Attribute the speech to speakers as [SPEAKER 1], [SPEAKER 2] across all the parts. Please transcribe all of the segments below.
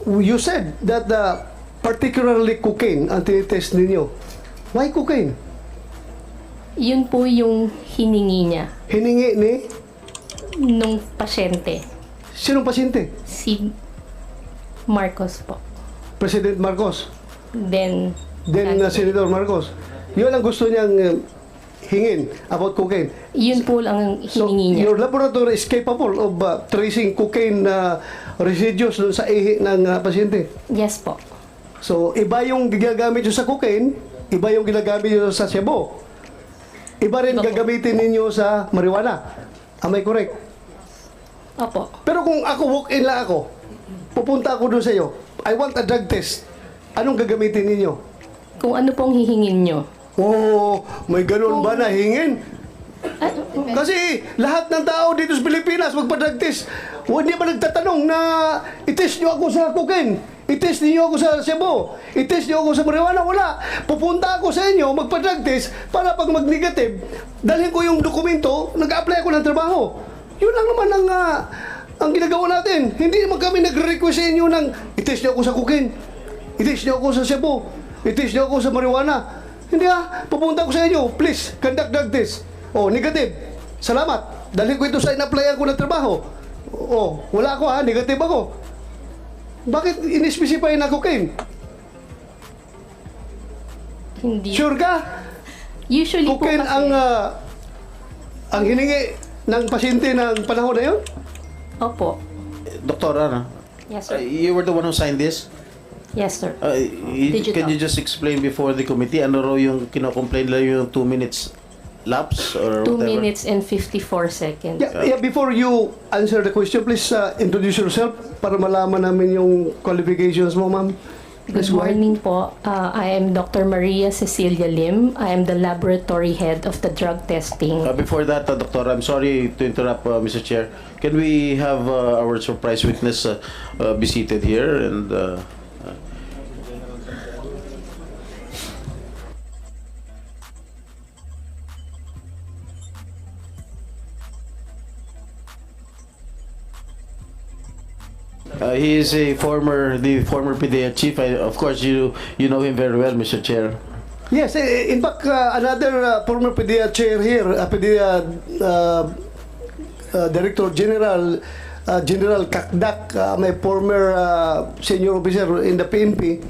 [SPEAKER 1] you said that particularly cocaine ang tinitest ninyo. Why cocaine?
[SPEAKER 2] Yun po yung hiningi niya
[SPEAKER 1] Hiningi ni
[SPEAKER 2] nung pasyente.
[SPEAKER 1] sinong pasyente?
[SPEAKER 2] Si Marcos po.
[SPEAKER 1] President Marcos.
[SPEAKER 2] Then
[SPEAKER 1] Senator Marcos. Yun ang gusto niyang hingin about cocaine.
[SPEAKER 2] yun po lang ang
[SPEAKER 1] So,
[SPEAKER 2] hiningi niya.
[SPEAKER 1] your laboratory is capable of tracing cocaine residues dun sa ihi ng pasyente.
[SPEAKER 2] Yes po.
[SPEAKER 1] So, iba yung ginagamit nyo sa cocaine, iba yung ginagamit nyo sa shabu. Iba rin
[SPEAKER 2] Iba po.
[SPEAKER 1] gagamitin ninyo sa marijuana. Am I correct?
[SPEAKER 2] Opo.
[SPEAKER 1] Pero kung ako, walk-in lang ako, pupunta ako doon sa iyo, I want a drug test. Anong gagamitin ninyo?
[SPEAKER 2] Kung ano pong hihingin nyo.
[SPEAKER 1] Oh, may ganun ba na hingin?
[SPEAKER 2] Ah,
[SPEAKER 1] Kasi lahat ng tao dito sa Pilipinas magpa-drug test. Hindi ba nagtatanong na i-test nyo ako sa cocaine? I-test niyo ako sa Cebu? I-test niyo ako sa marijuana? Wala. Pupunta ako sa inyo, magpa-drug test para pag mag-negative, dalhin ko yung dokumento, nag-apply ako ng trabaho. Yun lang naman ang ginagawa natin. Hindi naman kami nagre-request sa inyo ng i-test niyo ako sa cocaine. I-test niyo ako sa Cebu. I-test niyo ako sa marijuana. Hindi pupunta ako sa inyo. Please, conduct drug test. Oh, negative. Salamat. Dahil ko ito sa in-applyan ko ng trabaho. Oh, wala ako negative ako. Bakit in-specify na cocaine?
[SPEAKER 2] hindi.
[SPEAKER 1] Sure ka?
[SPEAKER 2] Usually
[SPEAKER 1] Cocaine
[SPEAKER 2] po kasi,
[SPEAKER 1] ang hiningi ng pasyente ng panahon na yun?
[SPEAKER 2] Opo.
[SPEAKER 3] Doktora, no?
[SPEAKER 2] Yes, sir.
[SPEAKER 3] You were the one who signed this?
[SPEAKER 2] Yes, sir.
[SPEAKER 3] Can
[SPEAKER 2] Digital.
[SPEAKER 3] you just explain before the committee ano raw yung kino-complain nila yung 2 minutes lapse or
[SPEAKER 2] 2
[SPEAKER 3] whatever?
[SPEAKER 2] minutes and 54 seconds.
[SPEAKER 1] Yeah, before you answer the question, please introduce yourself para malaman namin yung qualifications mo, ma'am. Please
[SPEAKER 2] Good
[SPEAKER 1] go ahead.
[SPEAKER 2] morning po. I am Dr. Maria Cecilia Lim. I am the laboratory head of the drug testing.
[SPEAKER 3] Before that, Doctor, I'm sorry to interrupt, Mr. Chair. Can we have our surprise witness be seated here? And he is the former PDEA chief. Of course, you know him very well, Mr. Chair.
[SPEAKER 1] Yes, in fact, another former PDEA chair here, PDEA Director General, General Kakdak, may former senior officer in the PNP.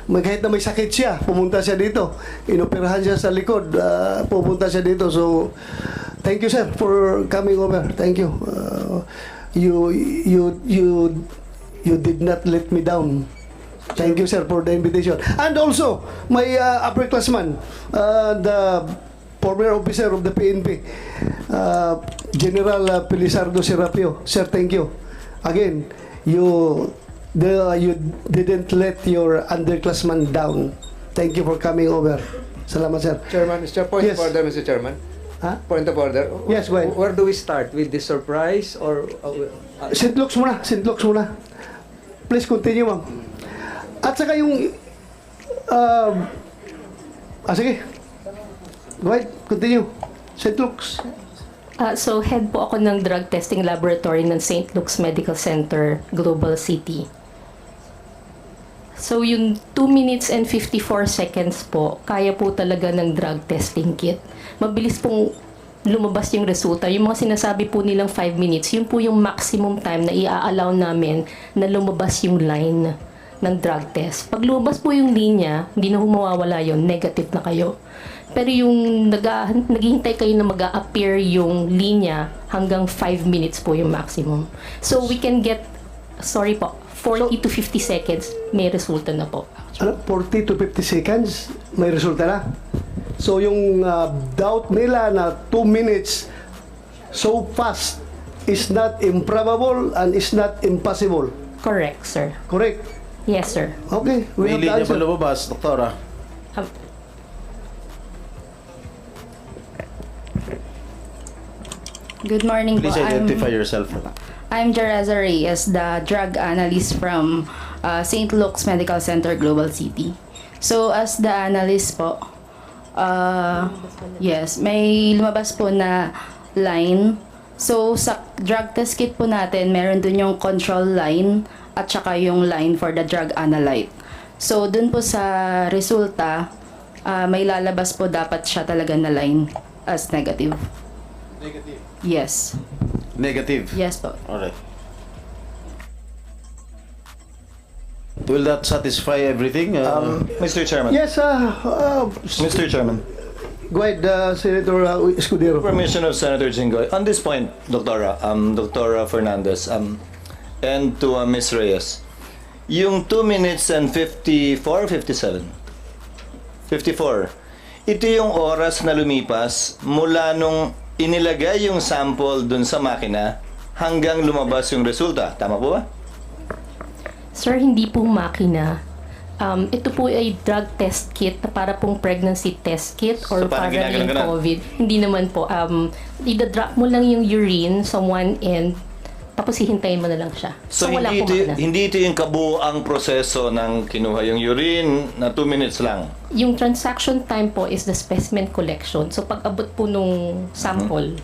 [SPEAKER 1] Kahit na may sakit siya, pumunta siya dito. Inoperahan siya sa likod, pupunta siya dito. So, thank you, sir, for coming over. Thank you. You did not let me down. Thank you, sir, for the invitation. And also, my upperclassman, the former officer of the PNP, General Pilisardo Serapio. Sir, thank you. Again, you didn't let your underclassman down. Thank you for coming over. Salamat, sir.
[SPEAKER 4] Chairman, Mr. Point
[SPEAKER 1] Yes.
[SPEAKER 4] of order, Mr. Chairman.
[SPEAKER 1] Ha?
[SPEAKER 4] Point of order.
[SPEAKER 1] Yes, go ahead.
[SPEAKER 4] Where do we start? With the surprise or...
[SPEAKER 1] St. Luke's muna. St. Luke's muna. Please continue, ma'am. At saka yung... sige. Go ahead. Continue. St. Luke's.
[SPEAKER 2] So, head po ako ng drug testing laboratory ng St. Luke's Medical Center, Global City. So, yung 2 minutes and 54 seconds po, kaya po talaga ng drug testing kit. Mabilis pong lumabas yung resulta. Yung mga sinasabi po nilang 5 minutes, yun po yung maximum time na i-allow namin na lumabas yung line ng drug test. Pag lumabas po yung linya, hindi na mawawala yun, negative na kayo. Pero yung naghihintay kayo na mag-a-appear yung linya, hanggang 5 minutes po yung maximum. So we can get, 40 to 50 seconds, may resulta na po.
[SPEAKER 1] 40 to 50 seconds, may resulta na. So yung doubt nila na 2 minutes so fast is not improbable and is not impossible.
[SPEAKER 2] Correct, sir.
[SPEAKER 1] Correct?
[SPEAKER 2] Yes, sir.
[SPEAKER 1] Okay, we
[SPEAKER 3] May
[SPEAKER 1] have the
[SPEAKER 3] linya ba
[SPEAKER 1] answer.
[SPEAKER 3] lumabas, Doktora?
[SPEAKER 2] Um,
[SPEAKER 5] Good morning
[SPEAKER 3] Please
[SPEAKER 5] po.
[SPEAKER 3] identify yourself.
[SPEAKER 5] I'm Jereza Reyes, the drug analyst from St. Luke's Medical Center, Global City. So, as the analyst po, yes, may lumabas po na line. So, sa drug test kit po natin, meron dun yung control line at saka yung line for the drug analyte. So, dun po sa resulta, may lalabas po dapat siya talaga na line as negative.
[SPEAKER 3] Negative.
[SPEAKER 5] Yes.
[SPEAKER 3] Negative.
[SPEAKER 5] Yes po.
[SPEAKER 3] Alright. Will that satisfy everything?
[SPEAKER 6] Mr. Chairman.
[SPEAKER 1] Yes,
[SPEAKER 6] Mr. Chairman.
[SPEAKER 1] go ahead, Senator Escudero.
[SPEAKER 6] Permission of Senator Jinggoy. On this point, Dr. Fernandez, and to Ms. Reyes, yung 2 minutes and 54, 57? 54. Ito yung oras na lumipas mula nung inilagay yung sample dun sa makina hanggang lumabas yung resulta. Tama po ba?
[SPEAKER 2] Sir, hindi po makina. Ito po ay drug test kit para pong pregnancy test kit or
[SPEAKER 6] So,
[SPEAKER 2] para
[SPEAKER 6] parang ginaganon
[SPEAKER 2] yung
[SPEAKER 6] ka na?
[SPEAKER 2] COVID. Hindi naman po. Ida-drop mo lang yung urine sa one end, tapos hihintayin mo na lang siya.
[SPEAKER 6] So,
[SPEAKER 2] wala
[SPEAKER 6] hindi,
[SPEAKER 2] pong
[SPEAKER 6] ito,
[SPEAKER 2] makina.
[SPEAKER 6] hindi ito yung kabuuang proseso ng kinuha yung urine na 2 minutes lang.
[SPEAKER 2] Yung transaction time po is the specimen collection. So, pag abot po nung sample,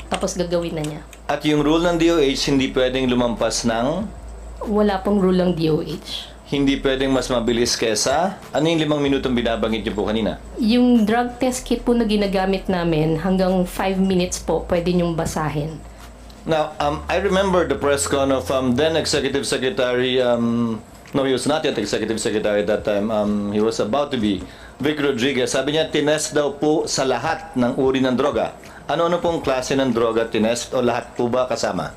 [SPEAKER 2] tapos gagawin na niya.
[SPEAKER 6] At yung rule ng DOH, hindi pwedeng lumampas ng,
[SPEAKER 2] Wala pong rule ng DOH.
[SPEAKER 6] hindi pwedeng mas mabilis kesa, ano yung 5 minutong binabanggit niyo po kanina?
[SPEAKER 2] Yung drug test kit po na ginagamit namin, hanggang 5 minutes po, pwede niyong basahin.
[SPEAKER 6] Now, I remember the press con of then Executive Secretary, no, he was not yet Executive Secretary at that time, he was about to be, Vic Rodriguez. Sabi niya, tinest daw po sa lahat ng uri ng droga. Ano-ano pong klase ng droga tinest o lahat po ba kasama?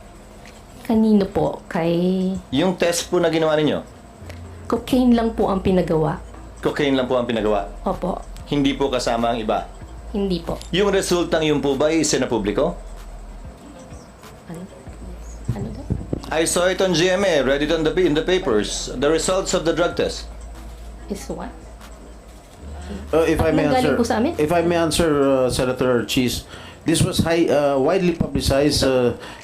[SPEAKER 2] Kanino po? Kay
[SPEAKER 6] Yung test po na ginawa ninyo,
[SPEAKER 2] cocaine lang po ang pinagawa.
[SPEAKER 6] cocaine lang po ang pinagawa.
[SPEAKER 2] Opo,
[SPEAKER 6] Hindi po kasama ang iba.
[SPEAKER 2] hindi po.
[SPEAKER 6] Yung resultang yun po ba isinapubliko?
[SPEAKER 2] Ano daw?
[SPEAKER 6] I saw it on GMA, read it on in the papers. The results of the drug test.
[SPEAKER 2] Is what?
[SPEAKER 3] if I may
[SPEAKER 2] Nanggaling
[SPEAKER 3] answer,
[SPEAKER 2] po sa amin?
[SPEAKER 3] if I may answer, Senator Cheese, this was widely publicized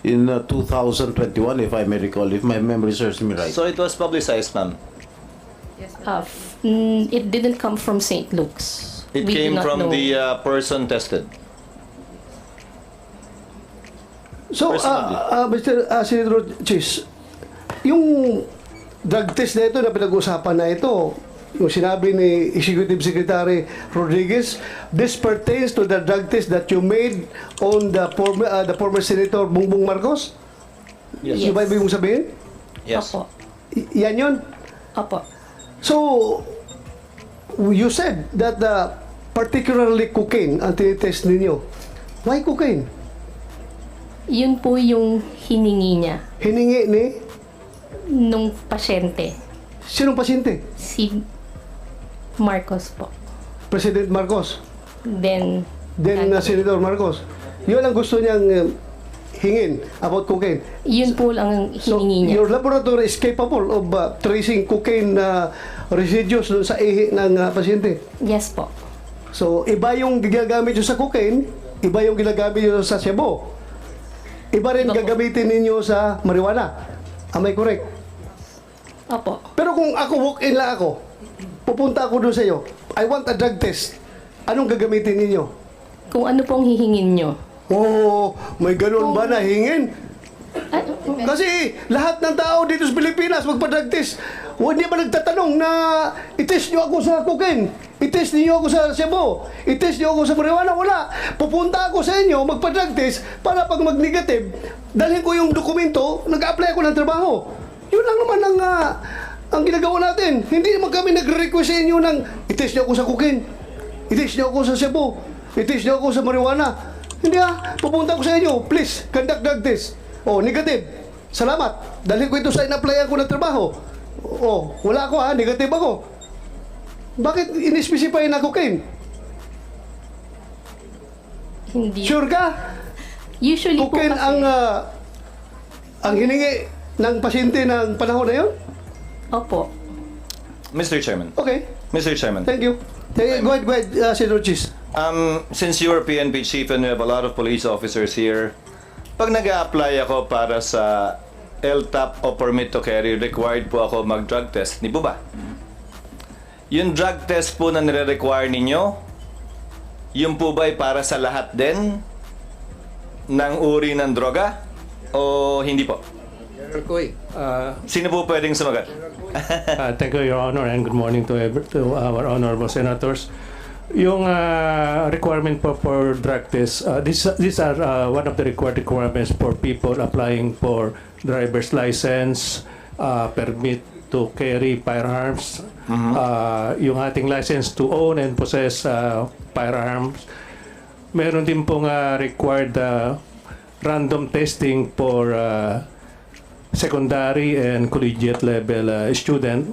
[SPEAKER 3] in 2021, if I may recall, if my memory serves me right.
[SPEAKER 6] So it was publicized, ma'am.
[SPEAKER 2] It didn't come from St. Luke's.
[SPEAKER 6] It
[SPEAKER 2] We do
[SPEAKER 6] came
[SPEAKER 2] not
[SPEAKER 6] from
[SPEAKER 2] know.
[SPEAKER 6] the person tested.
[SPEAKER 1] So,
[SPEAKER 6] Personally.
[SPEAKER 1] Mr. Senator Chis, yung drug test na ito na pinag-usapan na ito, yung sinabi ni Executive Secretary Rodriguez, this pertains to the drug test that you made on the former Senator Bongbong Marcos?
[SPEAKER 6] Yes.
[SPEAKER 1] Yung ba ibig mong sabihin?
[SPEAKER 6] Yes.
[SPEAKER 2] Opo.
[SPEAKER 1] Yan yun?
[SPEAKER 2] Opo.
[SPEAKER 1] So, you said that particularly cocaine ang tinitest ninyo. Why cocaine?
[SPEAKER 2] Yun po yung hiningi niya
[SPEAKER 1] Hiningi ni
[SPEAKER 2] nung pasyente.
[SPEAKER 1] sinong pasyente?
[SPEAKER 2] Si Marcos po.
[SPEAKER 1] President Marcos.
[SPEAKER 2] Then,
[SPEAKER 1] Senator Marcos. Yun ang gusto niyang hingin about cocaine.
[SPEAKER 2] yun po lang ang
[SPEAKER 1] So,
[SPEAKER 2] hiningi niya.
[SPEAKER 1] your laboratory is capable of tracing cocaine residues dun sa ihi ng pasyente.
[SPEAKER 2] Yes po.
[SPEAKER 1] So, iba yung ginagamit nyo sa cocaine, iba yung ginagamit nyo sa Cebu. Iba rin
[SPEAKER 2] Iba po.
[SPEAKER 1] gagamitin ninyo sa marijuana. Am I correct?
[SPEAKER 2] Opo.
[SPEAKER 1] Pero kung ako, walk-in lang ako, pupunta ako doon sa iyo, I want a drug test. Anong gagamitin ninyo?
[SPEAKER 2] Kung ano pong hihingin nyo.
[SPEAKER 1] Oh, may ganun ba na hingin?
[SPEAKER 2] Ah,
[SPEAKER 1] Kasi lahat ng tao dito sa Pilipinas magpa-drug test. Hindi ba nagtatanong na itest nyo ako sa cocaine? Itest niyo ako sa Cebu? Itest niyo ako sa marijuana? Wala. Pupunta ako sa inyo, magpa-drug test para pag mag-negative, dalhin ko yung dokumento, nag-apply ako ng trabaho. Yun lang naman ang ginagawa natin. Hindi naman kami nagre-request sa inyo ng itest niyo ako sa cocaine. Itest niyo ako sa Cebu. Itest niyo ako sa marijuana. Hindi pupunta ako sa inyo. Please, conduct drug test. Oh, negative. Salamat. Dalhin ko ito sa in-applyan ko ng trabaho. Oh, wala ako negative ako. Bakit in-specify na cocaine?
[SPEAKER 2] hindi.
[SPEAKER 1] Sure ka?
[SPEAKER 2] Usually po
[SPEAKER 1] Cocaine
[SPEAKER 2] kasi.
[SPEAKER 1] ang hiningi ng pasyente ng panahon na yun?
[SPEAKER 2] Opo.
[SPEAKER 6] Mr. Chairman.
[SPEAKER 1] Okay.
[SPEAKER 6] Mr. Chairman.
[SPEAKER 1] Thank you. Go ahead, Senator Chis.
[SPEAKER 6] Since you are PNP chief and we have a lot of police officers here, pag nag-a-apply ako para sa LTAP o permit to carry, required po ako mag-drug test. Di po ba? Yung drug test po na nire-require ninyo, yun po ba ay para sa lahat din ng uri ng droga? O hindi po?
[SPEAKER 4] Senator Koy.
[SPEAKER 6] Sino po pwedeng sumagot?
[SPEAKER 7] Thank you, Your Honor, and good morning to our honorable senators. Yung requirement po for drug test, these are one of the requirements for people applying for driver's license, permit to carry firearms, yung ating license to own and possess firearms. Meron din pong required random testing for secondary and collegiate level student.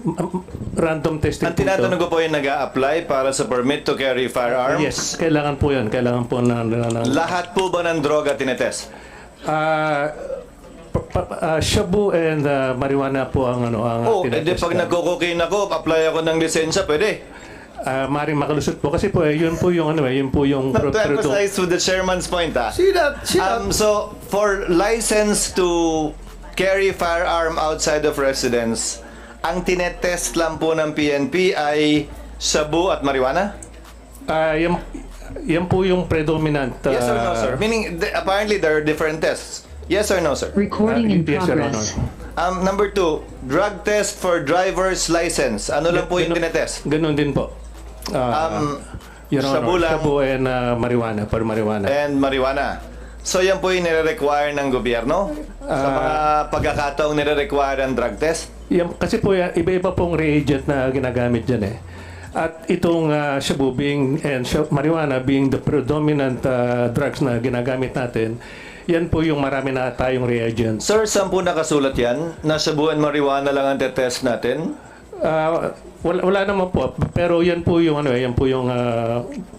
[SPEAKER 7] Random testing
[SPEAKER 6] Ang tinatanong ko po yung nag-a-apply para sa permit to carry firearms.
[SPEAKER 7] Yes, kailangan po yan. Kailangan po na
[SPEAKER 6] Lahat po ba ng droga tinetest?
[SPEAKER 7] shabu and marijuana po ang ang
[SPEAKER 6] Edi pag nagko-cocaine ako, apply ako ng lisensya, pwede.
[SPEAKER 7] maring makalusot po kasi po yun po yung yun po yung
[SPEAKER 6] Not to emphasize with the chairman's point,
[SPEAKER 1] See that?
[SPEAKER 6] So, for license to carry firearm outside of residence, ang tinetest lang po ng PNP ay shabu at marijuana?
[SPEAKER 7] yan po yung predominant
[SPEAKER 6] Yes or no, sir? Meaning, apparently there are different tests. Yes or no, sir?
[SPEAKER 8] Recording in
[SPEAKER 7] yes, Your
[SPEAKER 8] progress.
[SPEAKER 7] Honor.
[SPEAKER 6] Number 2, drug test for driver's license. Ano lang po yung tinetest?
[SPEAKER 7] Ganun din po. Your Honor,
[SPEAKER 6] shabu lang.
[SPEAKER 7] shabu and marijuana, for marijuana.
[SPEAKER 6] And marijuana. So yan po yung nire-require ng gobyerno sa mga pagkakataong nire-require ang drug test?
[SPEAKER 7] Yan, kasi po iba-iba pong reagent na ginagamit dyan eh. At itong shabu and marijuana being the predominant drugs na ginagamit natin, yan po yung marami na tayong reagents.
[SPEAKER 6] Sir, saan po nakasulat yan? Na shabu and marijuana lang ang test natin?
[SPEAKER 7] Wala naman po, pero yan po yung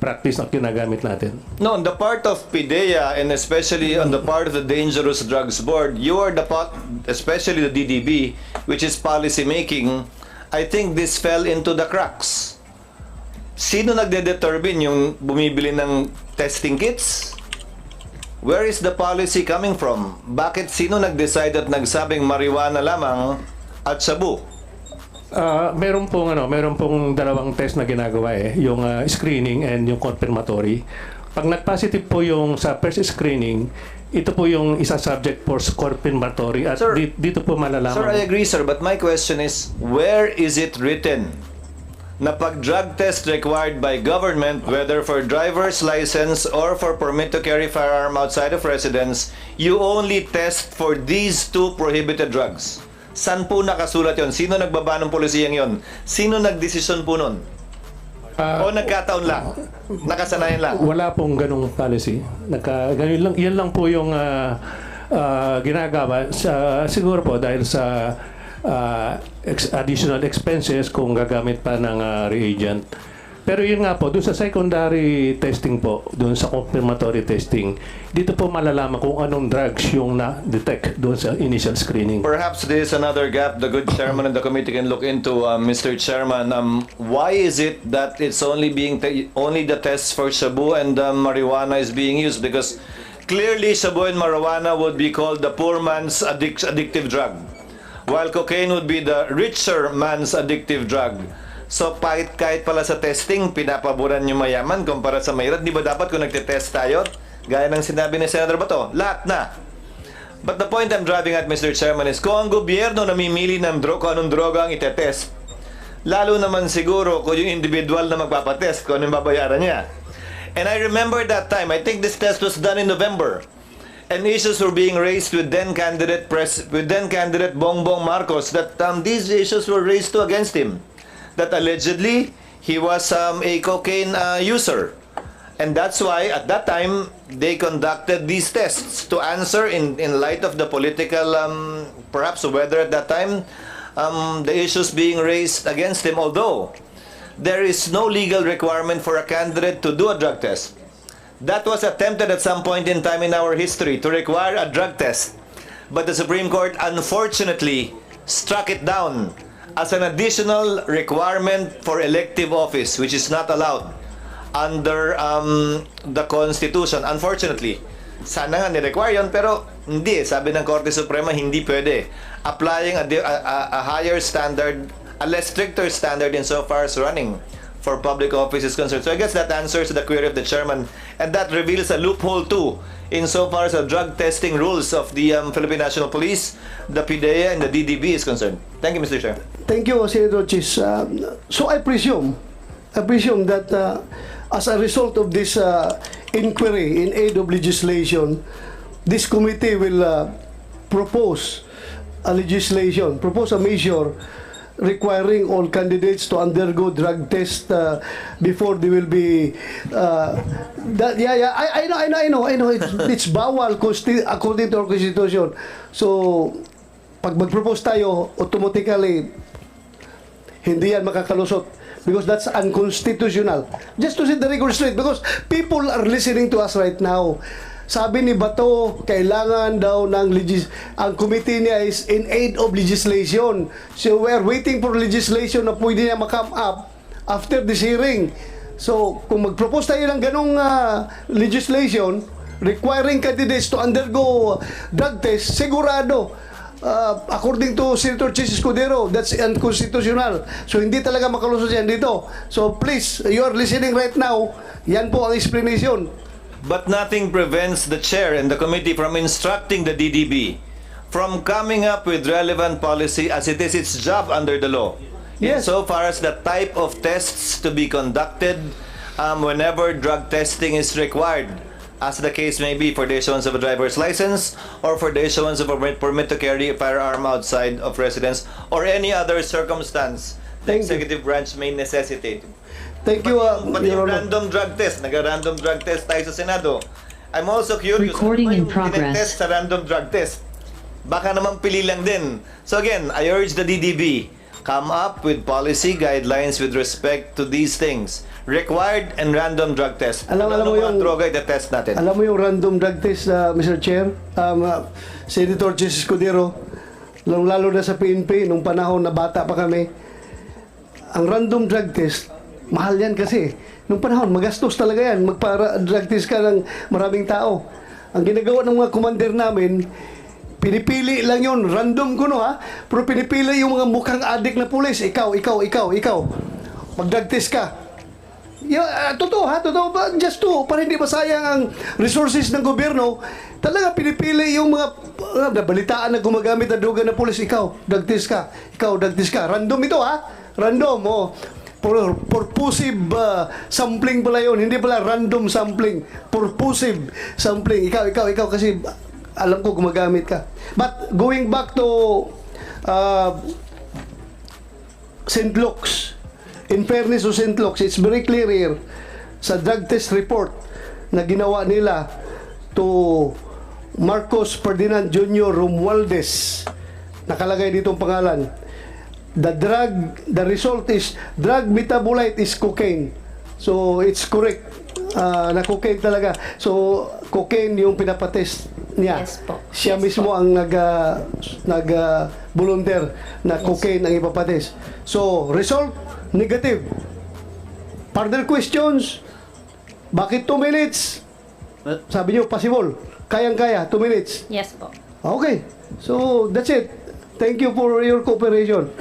[SPEAKER 7] practice na ginagamit natin.
[SPEAKER 6] No, on the part of PIDEA and especially on the part of the Dangerous Drugs Board, you are the part, especially the DDB, which is policy making. I think this fell into the cracks. Sino nagde-determine yung bumibili ng testing kits? Where is the policy coming from? Bakit sino nag-decide at nagsabing marijuana lamang at shabu?
[SPEAKER 7] Meron pong dalawang test na ginagawa eh, yung screening and yung confirmatory. Pag nag-positive po yung sa first screening, ito po yung isa subject for confirmatory at
[SPEAKER 6] Sir,
[SPEAKER 7] dito po malalaman.
[SPEAKER 6] Sir, I agree, sir, but my question is, where is it written na pag drug test required by government, whether for driver's license or for permit to carry firearm outside of residence, you only test for these two prohibited drugs? San po nakasulat yon? Sino nagbaba ng polisiyang yon? Sino nagdesisyon po nun? O nagkataon lang? Nakasanayan lang?
[SPEAKER 7] Wala pong ganung policy. Ganun lang, yan lang po yung ginagawa siguro po dahil sa additional expenses kung gagamit pa ng reagent. Pero yun nga po, doon sa secondary testing po, doon sa confirmatory testing, dito po malalaman kung anong drugs yung na-detect doon sa initial screening.
[SPEAKER 6] Perhaps there is another gap the good chairman of the committee can look into, Mr. Chairman. Why is it that it's only only the tests for shabu and marijuana is being used? Because clearly shabu and marijuana would be called the poor man's addictive drug, while cocaine would be the richer man's addictive drug. So kahit pala sa testing, pinapaboran yung mayaman kumpara sa mahirap, di ba dapat kung nagtitest tayo, gaya ng sinabi ni Senator Bato, lahat na. But the point I'm driving at, Mr. Chairman, is kung ang gobyerno namimili ng kung anong droga ang itetest, lalo naman siguro kung yung individual na magpapatest, kung anong babayaran niya. And I remember that time, I think this test was done in November, and issues were being raised with then candidate Bongbong Marcos that these issues were raised against him. That allegedly he was a cocaine user, and that's why at that time they conducted these tests to answer in light of the political perhaps weather at that time, the issues being raised against him. Although there is no legal requirement for a candidate to do a drug test, that was attempted at some point in time in our history to require a drug test, but the Supreme Court unfortunately struck it down as an additional requirement for elective office, which is not allowed under the Constitution. Unfortunately, sana nga ni-require yun, pero hindi. Sabi ng Korte Suprema, hindi pwede. Applying a higher standard, a less stricter standard insofar as running for public office is concerned. So I guess that answers the query of the chairman, and that reveals a loophole too insofar as the drug testing rules of the Philippine National Police, the PIDEA, and the DDB is concerned. Thank you, Mr. Chair.
[SPEAKER 1] Thank you, Senator Chis. So I presume that as a result of this inquiry in aid of legislation, this committee will propose a measure requiring all candidates to undergo drug test before they will be I know it's bawal according to our constitution. So pag mag-propose tayo, automatically hindi yan makakalusot because that's unconstitutional. Just to set the record straight, because people are listening to us right now. Sabi ni Bato, kailangan daw ng ang committee niya is in aid of legislation. So we are waiting for legislation na pwede niya ma-come up after this hearing. So kung mag-propose tayo ng ganong legislation requiring candidates to undergo drug test, sigurado according to Senator Chis Escudero, that's unconstitutional. So hindi talaga makalusot yan dito. So please, you are listening right now. Yan po ang explanation.
[SPEAKER 6] But nothing prevents the chair and the committee from instructing the DDB from coming up with relevant policy as it is its job under the law.
[SPEAKER 1] Yes.
[SPEAKER 6] So far as the type of tests to be conducted whenever drug testing is required, as the case may be for the issuance of a driver's license or for the issuance of a permit to carry a firearm outside of residence or any other circumstance the
[SPEAKER 1] Thank you.
[SPEAKER 6] executive branch may necessitate.
[SPEAKER 1] Thank you,
[SPEAKER 6] Pati
[SPEAKER 1] Your
[SPEAKER 6] yung
[SPEAKER 1] Honor.
[SPEAKER 6] random drug test, nag-random drug test tayo sa Senado. I'm also curious,
[SPEAKER 8] Recording
[SPEAKER 6] ano ba
[SPEAKER 8] in
[SPEAKER 6] yung
[SPEAKER 8] progress.
[SPEAKER 6] tinetest sa random drug test? Baka naman pili lang din. So again, I urge the DDB, come up with policy guidelines with respect to these things. Required and random drug test.
[SPEAKER 1] Alam mo
[SPEAKER 6] mga
[SPEAKER 1] yung-
[SPEAKER 6] droga itetest natin?
[SPEAKER 1] Alam mo yung random drug test, Mr. Chair, Senator Chis Escudero, lalo na sa PNP, nung panahon na bata pa kami, ang random drug test, mahal yan kasi. Nung panahon, magastos talaga yan. Magpa-drug test ka ng maraming tao. Ang ginagawa ng mga commander namin, pinipili lang yun. Random ko no ha. Pero pinipili yung mga mukhang adik na pulis. Ikaw. Mag-drug test ka. Totoo ha, totoo ba? Just to, para hindi masayang ang resources ng gobyerno, talaga pinipili yung mga nabalitaan na gumagamit ng droga na pulis. Ikaw, drug test ka. Random ito ha. Random, oh. Purposive sampling pala yun. Hindi pala random sampling. Purposive sampling. Ikaw kasi alam ko gumagamit ka. But going back to St. Luke's, in fairness to St. Luke's, it's very clear here sa drug test report na ginawa nila to Marcos Ferdinand Jr. Romualdez. Nakalagay dito ang pangalan. The result is drug metabolite is cocaine. So it's correct na cocaine talaga. So cocaine yung pinapatest niya.
[SPEAKER 2] Yes po.
[SPEAKER 1] Siya
[SPEAKER 2] Yes
[SPEAKER 1] mismo
[SPEAKER 2] po.
[SPEAKER 1] ang volunteer na cocaine ang ipapatest. So result negative. Further questions? Bakit 2 minutes? Sabi niyo possible. Kayang-kaya 2 minutes.
[SPEAKER 2] Yes po.
[SPEAKER 1] Okay. So, that's it. Thank you for your cooperation.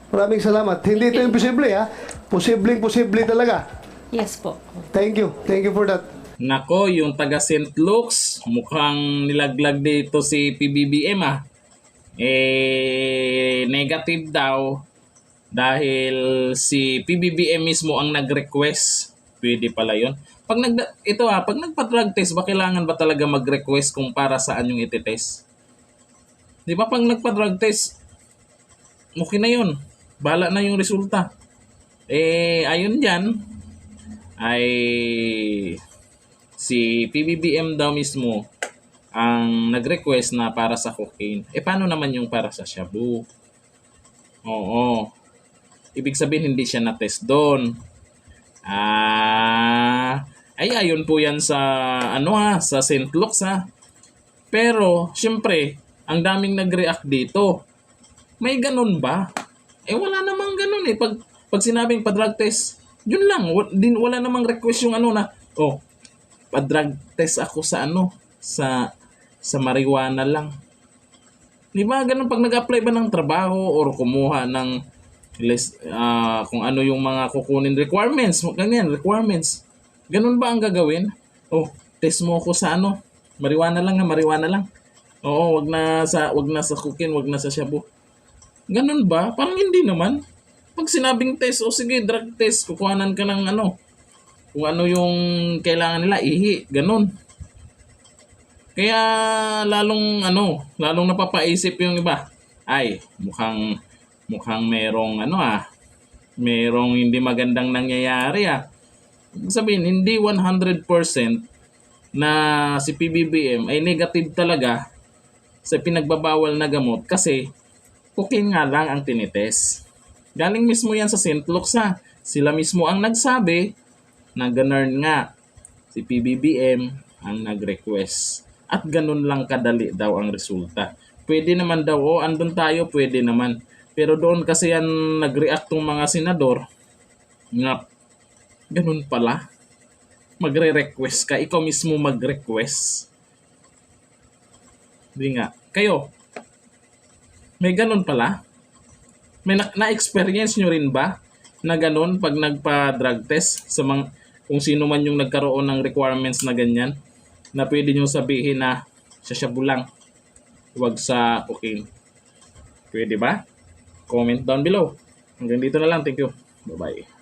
[SPEAKER 1] Maraming salamat. Hindi ito imposible, ha? Posibleng-posible talaga.
[SPEAKER 2] Yes po.
[SPEAKER 1] Thank you. Thank you for that.
[SPEAKER 9] Nako, yung taga St. Luke's, mukhang nilaglag dito si PBBM negative daw dahil si PBBM mismo ang nag-request. Pwede pala yun. Pag nagpa-drug test, ba kailangan ba talaga mag-request kung para saan yung ititest? Di ba pag nagpa-drug test, okay na yun. Bahala na yung resulta. Ayun dyan, ay si PBBM daw mismo ang nag-request na para sa cocaine. Paano naman yung para sa shabu? Oo. Ibig sabihin hindi siya na-test doon. Ayun po yan sa sa St. Luke's Pero syempre, ang daming nag-react dito. May ganun ba? Wala namang ganun Pag sinabing pa-drug test, yun lang. Wala namang request yung pa-drug test ako sa sa marijuana lang. Di ba ganun pag nag-apply ba ng trabaho or kumuha ng Kung ano yung mga kukunin requirements, ganyan, requirements. Ganun ba ang gagawin? Oh, test mo ako sa ano? Marijuana lang, marijuana lang. Oo, wag na sa cocaine, wag na sa shabu. Ganun ba? Parang hindi naman. Pag sinabing test, o sige, drug test, kukuhanan ka ng ano, kung ano yung kailangan nila, ihi, ganun. Kaya lalong napapaisip yung iba. Ay, mukhang merong merong hindi magandang nangyayari Sabihin, hindi 100% na si PBBM ay negative talaga sa pinagbabawal na gamot kasi cocaine nga lang ang tinitest. Galing mismo yan sa St. Luke's Sila mismo ang nagsabi na ganun nga si PBBM ang nag-request. At ganun lang kadali daw ang resulta. Pwede naman daw, andun tayo, pwede naman. Pero doon kasi yan nag-react tong mga senador nga ganun pala. Magre-request ka, ikaw mismo mag-request. Hindi nga. Kayo, may ganun pala? May na-experience nyo rin ba na ganun pag nagpa-drug test sa mga, kung sino man yung nagkaroon ng requirements na ganyan, na pwede nyo sabihin na sa shabu lang, huwag sa cocaine. Pwede ba? Comment down below. Hanggang dito na lang. Thank you. Bye-bye.